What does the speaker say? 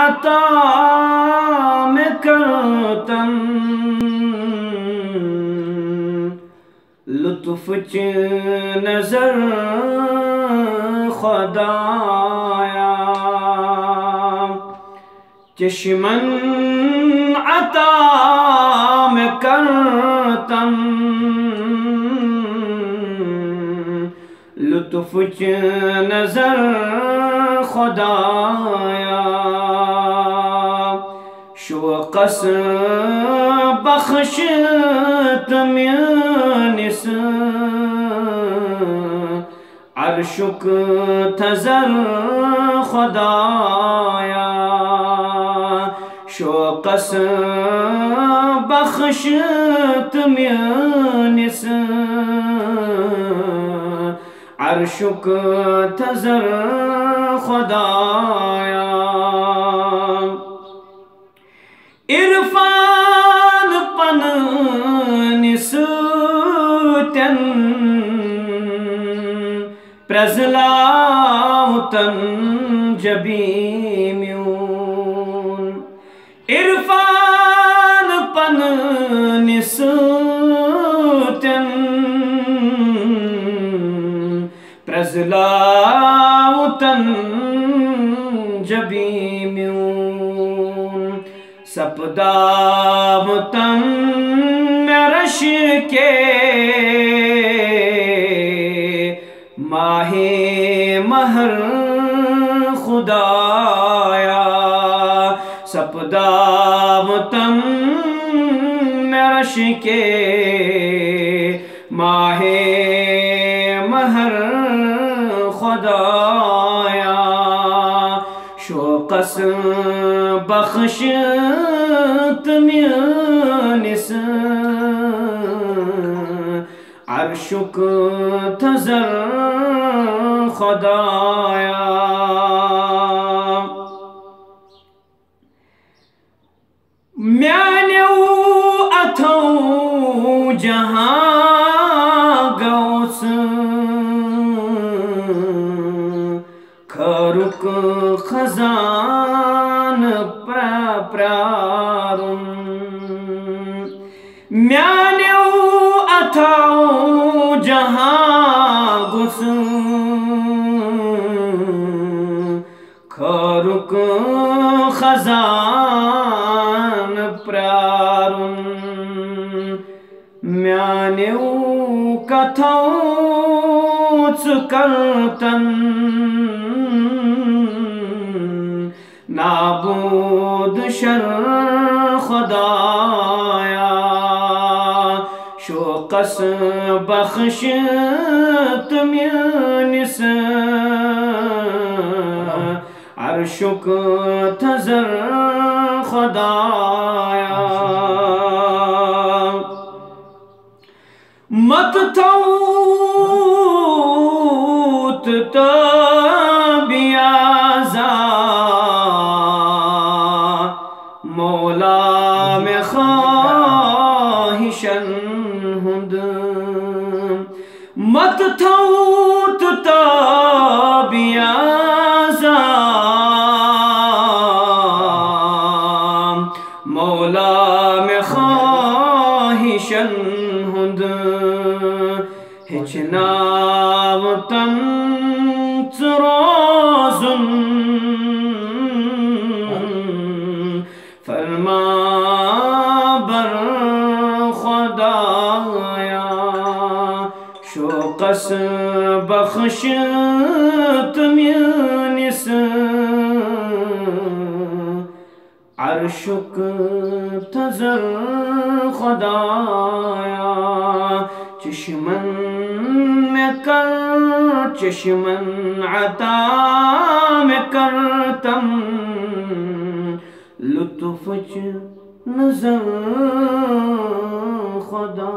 अता में करतम लुत्फ च नजर खुदाया चश्मन अता में करतम लुत्फ च नजर खुदाया शोकस बख्शत म्यानिस अर्शुक तजर खुदाया शोकस बख्शत म्यानिस अर्शुक तजर खुदाया इरफान पन निसूतन प्रजलाउतन जबीम्यून इरफान पन निसूतन प्रजलाउतन जबीम्यून सपदावतम नरश के माहे महर खुदाया सपदावतम नरश के माहे महर खुदाया शोकस बख्शत म्यानिस अर्शुक तजर खुदाया म्यान्यो अथो जहां गौस खरुक खजान प्रारुन म्यान्यो अथो जहां गुस खरुक खजान प्रारुन म्यान्यो कथौच करतन नाबूद शर खुदाया शोकस बख्शत म्यानिस अर्शुक तजर खुदाया मत थौत तबियाजा मौला में ख्वाहिशन हुद मत थौत तबियाजा मौला में ख्वाहिशन हुद हिचनावतन चरोजुन फरमा बर खुदाया शोकस बख्शत म्यानिस अर्शुक तजर खुदाया चश्मन में कर चश्मन अता में करतम लुत्फ च नजर खुदा